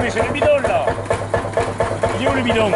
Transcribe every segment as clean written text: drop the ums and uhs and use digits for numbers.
mais c'est le bidon là. Il est où le bidon?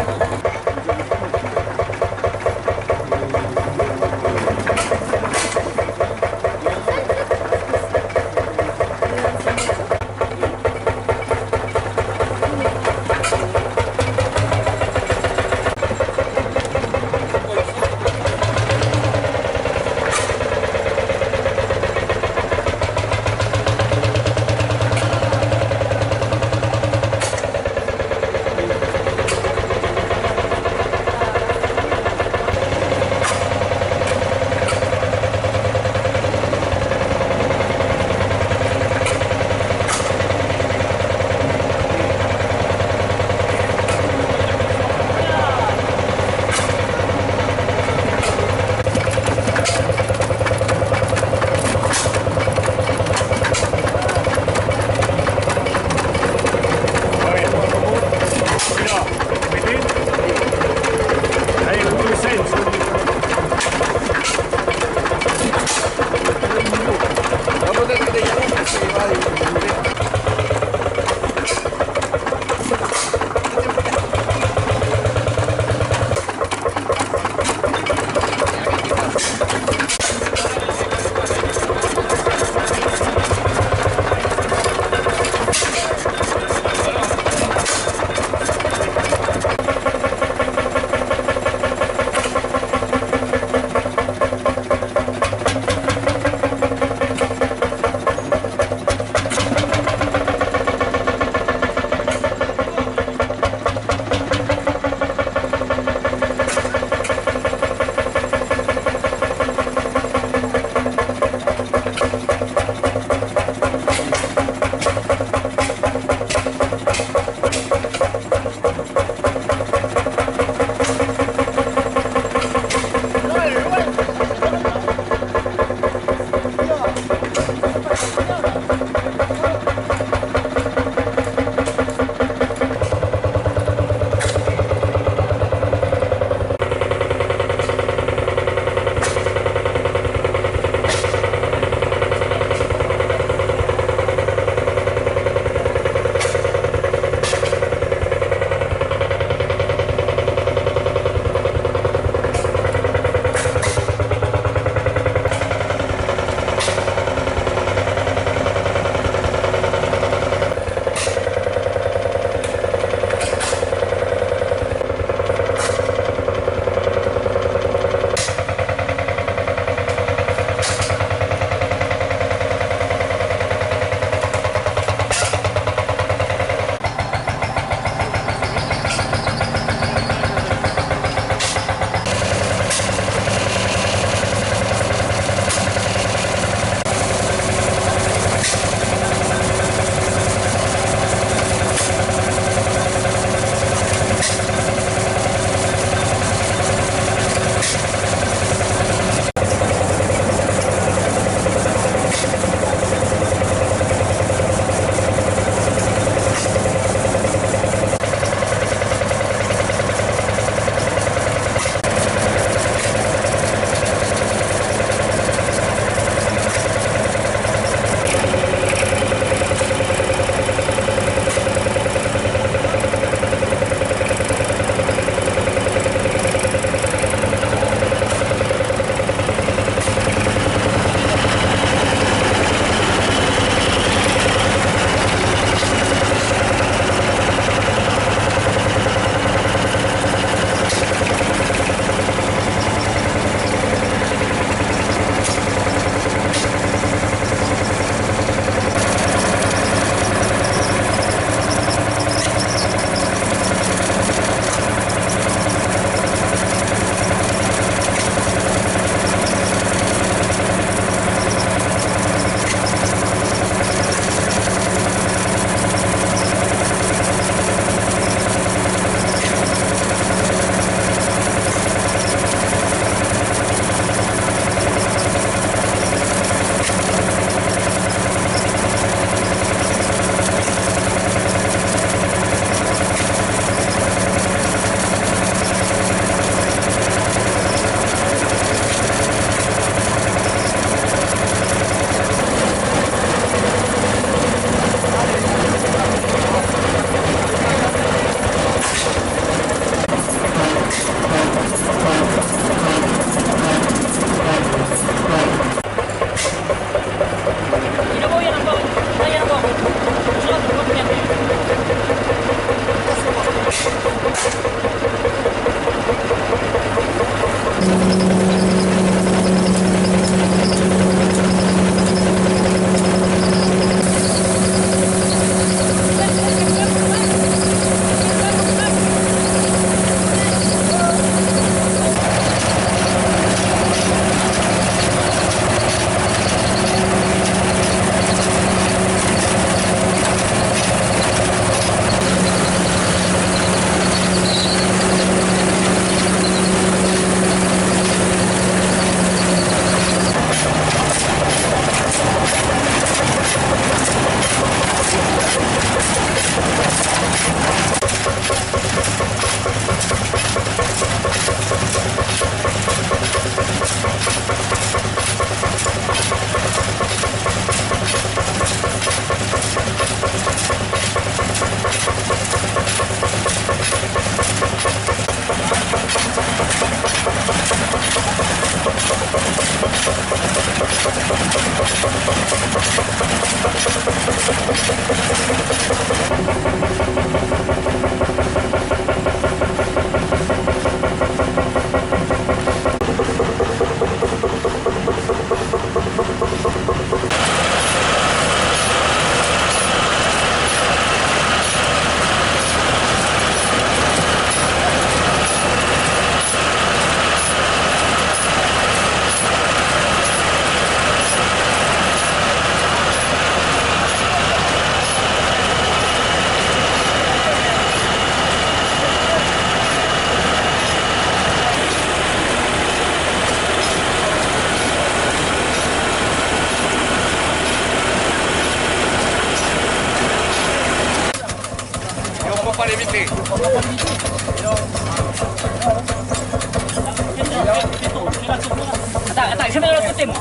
Attends, je vais de l'autre côté, moi.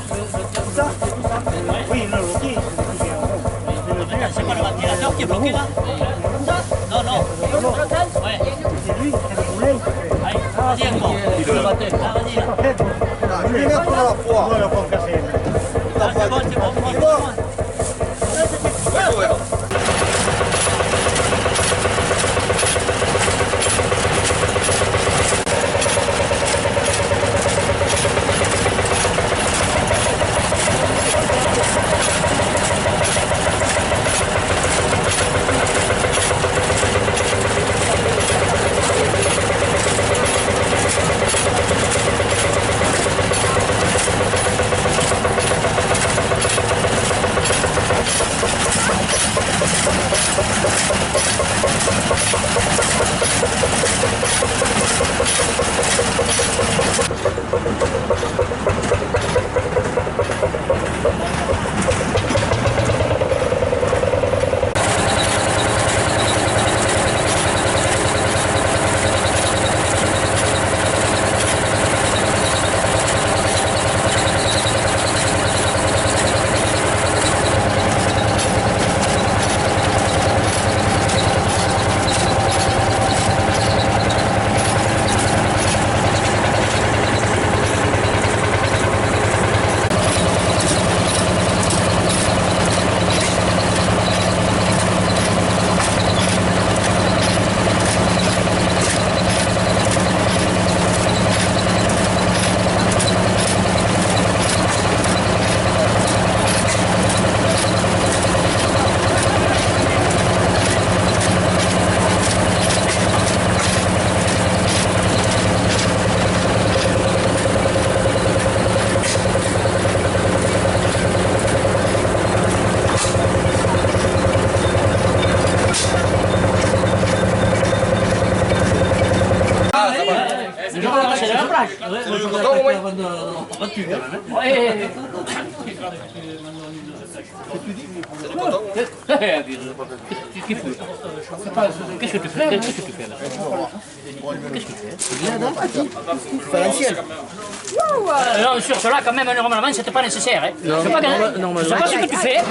Oui, le routier. C'est pas le ventilateur qui est bloqué là? Non, non. Ouais. C'est lui, c'est le boulet. Allez, vas-y encore. Ah, vas-y. Je vais mettre à la fois. Voilà, pour casser. Ah, c'est bon, c'est bon. C'est bon. Qu'est-ce que tu fais? Qu'est-ce que tu fais là? Non, sur cela, quand même, normalement, c'était pas nécessaire. Hein. Je sais pas ce que tu fais.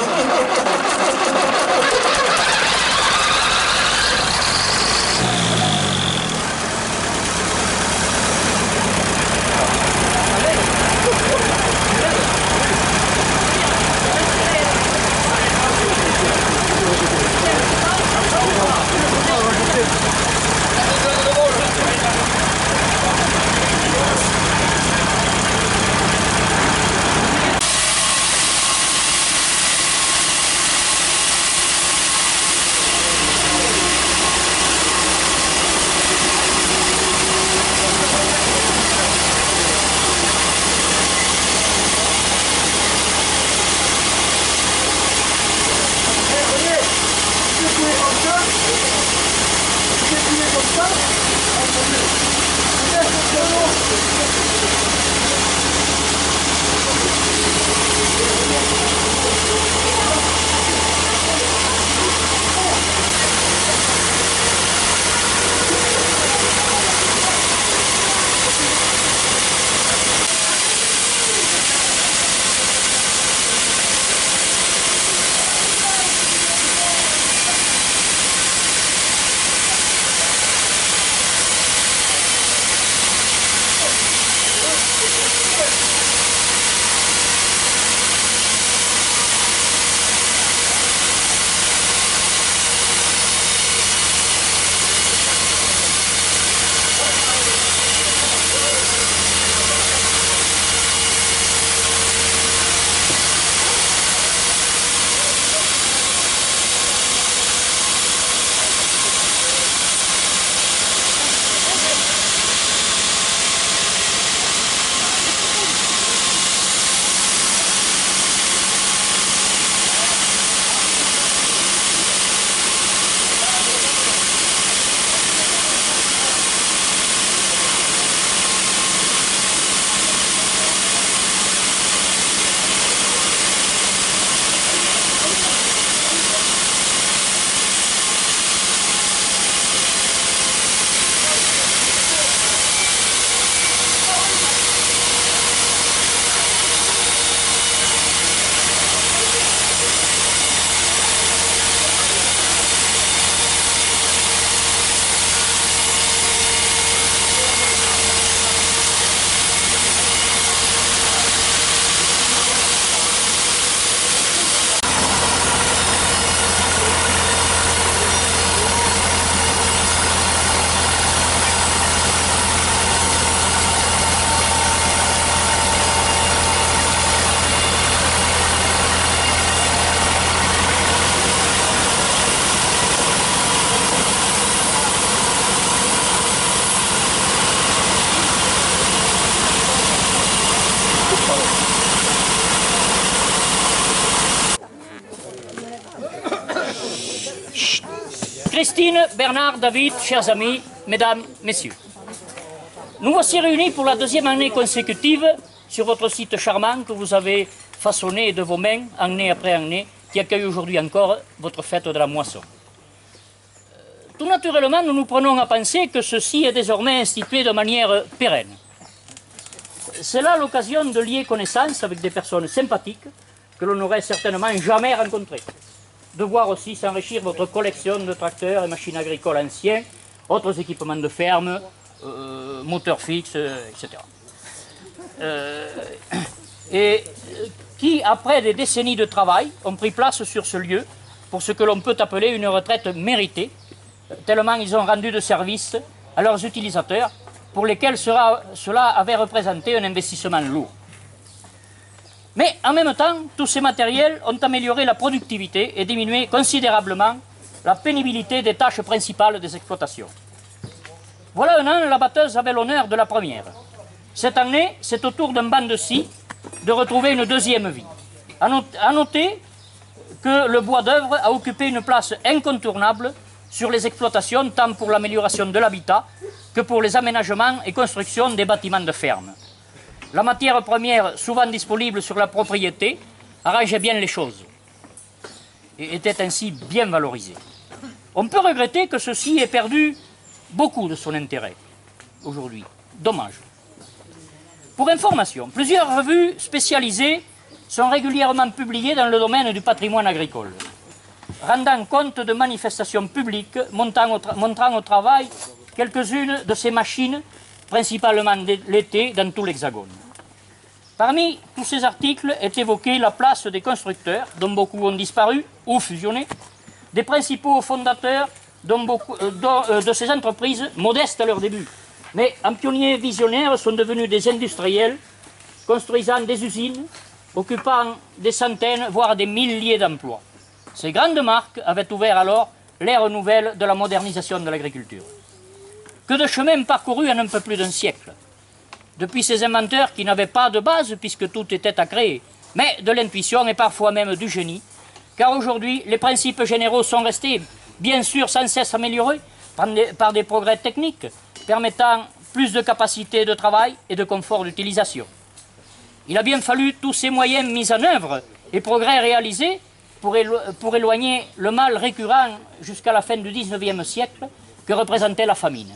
Christine, Bernard, David, chers amis, mesdames, messieurs. Nous voici réunis pour la deuxième année consécutive sur votre site charmant que vous avez façonné de vos mains, année après année, qui accueille aujourd'hui encore votre fête de la moisson. Tout naturellement, nous nous prenons à penser que ceci est désormais institué de manière pérenne. C'est là l'occasion de lier connaissance avec des personnes sympathiques que l'on n'aurait certainement jamais rencontrées. De voir aussi s'enrichir votre collection de tracteurs et machines agricoles anciens, autres équipements de ferme, moteurs fixes, etc. Et qui, après des décennies de travail, ont pris place sur ce lieu pour ce que l'on peut appeler une retraite méritée, tellement ils ont rendu de service à leurs utilisateurs, pour lesquels cela avait représenté un investissement lourd. Mais en même temps, tous ces matériels ont amélioré la productivité et diminué considérablement la pénibilité des tâches principales des exploitations. Voilà un an, la batteuse avait l'honneur de la première. Cette année, c'est au tour d'un banc de scie de retrouver une deuxième vie. À noter que le bois d'œuvre a occupé une place incontournable sur les exploitations, tant pour l'amélioration de l'habitat que pour les aménagements et constructions des bâtiments de ferme. La matière première, souvent disponible sur la propriété, arrangeait bien les choses et était ainsi bien valorisée. On peut regretter que ceci ait perdu beaucoup de son intérêt aujourd'hui. Dommage. Pour information, plusieurs revues spécialisées sont régulièrement publiées dans le domaine du patrimoine agricole, rendant compte de manifestations publiques montrant au travail quelques-unes de ces machines, principalement l'été, dans tout l'Hexagone. Parmi tous ces articles est évoquée la place des constructeurs, dont beaucoup ont disparu ou fusionné, des principaux fondateurs de ces entreprises modestes à leur début, mais en pionniers visionnaires sont devenus des industriels, construisant des usines, occupant des centaines, voire des milliers d'emplois. Ces grandes marques avaient ouvert alors l'ère nouvelle de la modernisation de l'agriculture. Que de chemin parcouru en un peu plus d'un siècle. Depuis ces inventeurs qui n'avaient pas de base puisque tout était à créer, mais de l'intuition et parfois même du génie, car aujourd'hui les principes généraux sont restés, bien sûr sans cesse améliorés par des progrès techniques, permettant plus de capacité de travail et de confort d'utilisation. Il a bien fallu tous ces moyens mis en œuvre et progrès réalisés pour éloigner le mal récurrent jusqu'à la fin du XIXe siècle que représentait la famine.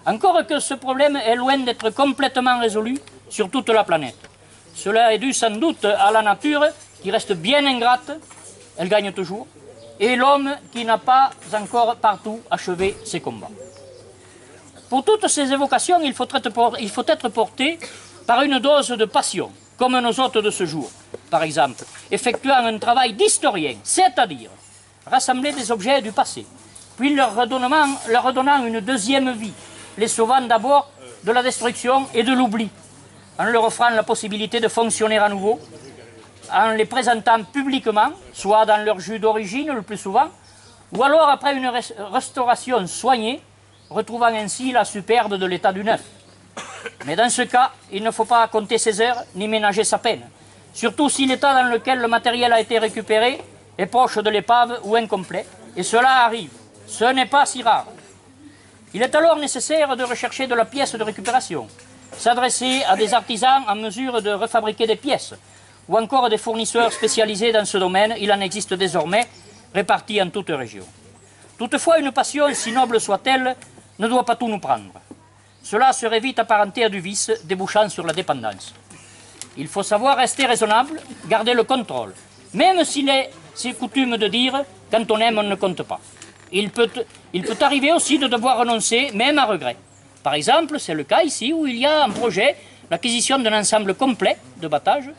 Encore que ce problème est loin d'être complètement résolu sur toute la planète. Cela est dû sans doute à la nature qui reste bien ingrate, elle gagne toujours, et l'homme qui n'a pas encore partout achevé ses combats. Pour toutes ces évocations, il faut être porté par une dose de passion, comme nos hôtes de ce jour, par exemple, effectuant un travail d'historien, c'est-à-dire rassembler des objets du passé, puis leur redonnant une deuxième vie, les sauvant d'abord de la destruction et de l'oubli, en leur offrant la possibilité de fonctionner à nouveau, en les présentant publiquement, soit dans leur jus d'origine le plus souvent, ou alors après une restauration soignée, retrouvant ainsi la superbe de l'état du neuf. Mais dans ce cas, il ne faut pas compter ses heures ni ménager sa peine, surtout si l'état dans lequel le matériel a été récupéré est proche de l'épave ou incomplet, et cela arrive, ce n'est pas si rare. Il est alors nécessaire de rechercher de la pièce de récupération, s'adresser à des artisans en mesure de refabriquer des pièces, ou encore des fournisseurs spécialisés dans ce domaine, il en existe désormais, répartis en toute région. Toutefois, une passion, si noble soit-elle, ne doit pas tout nous prendre. Cela serait vite apparenté à du vice, débouchant sur la dépendance. Il faut savoir rester raisonnable, garder le contrôle, même s'il est coutume de dire « quand on aime, on ne compte pas ». Il peut arriver aussi de devoir renoncer, même à regret. Par exemple, c'est le cas ici où il y a un projet, l'acquisition d'un ensemble complet de battage.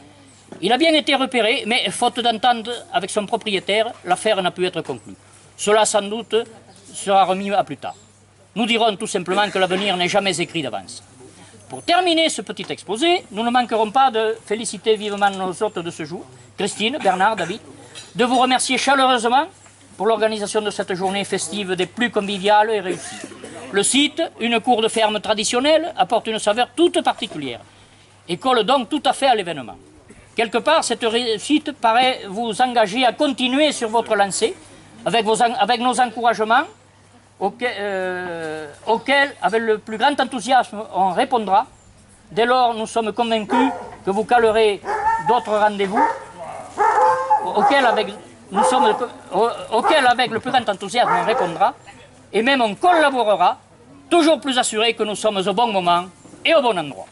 Il a bien été repéré, mais faute d'entente avec son propriétaire, l'affaire n'a pu être conclue. Cela, sans doute, sera remis à plus tard. Nous dirons tout simplement que l'avenir n'est jamais écrit d'avance. Pour terminer ce petit exposé, nous ne manquerons pas de féliciter vivement nos hôtes de ce jour, Christine, Bernard, David, de vous remercier chaleureusement pour l'organisation de cette journée festive des plus conviviales et réussies. Le site, une cour de ferme traditionnelle, apporte une saveur toute particulière et colle donc tout à fait à l'événement. Quelque part, cette réussite paraît vous engager à continuer sur votre lancée avec nos encouragements auquel, avec le plus grand enthousiasme, on répondra. Dès lors, nous sommes convaincus que vous calerez d'autres rendez-vous auxquels, avec le plus grand enthousiasme, on répondra. Et même on collaborera, toujours plus assuré que nous sommes au bon moment et au bon endroit.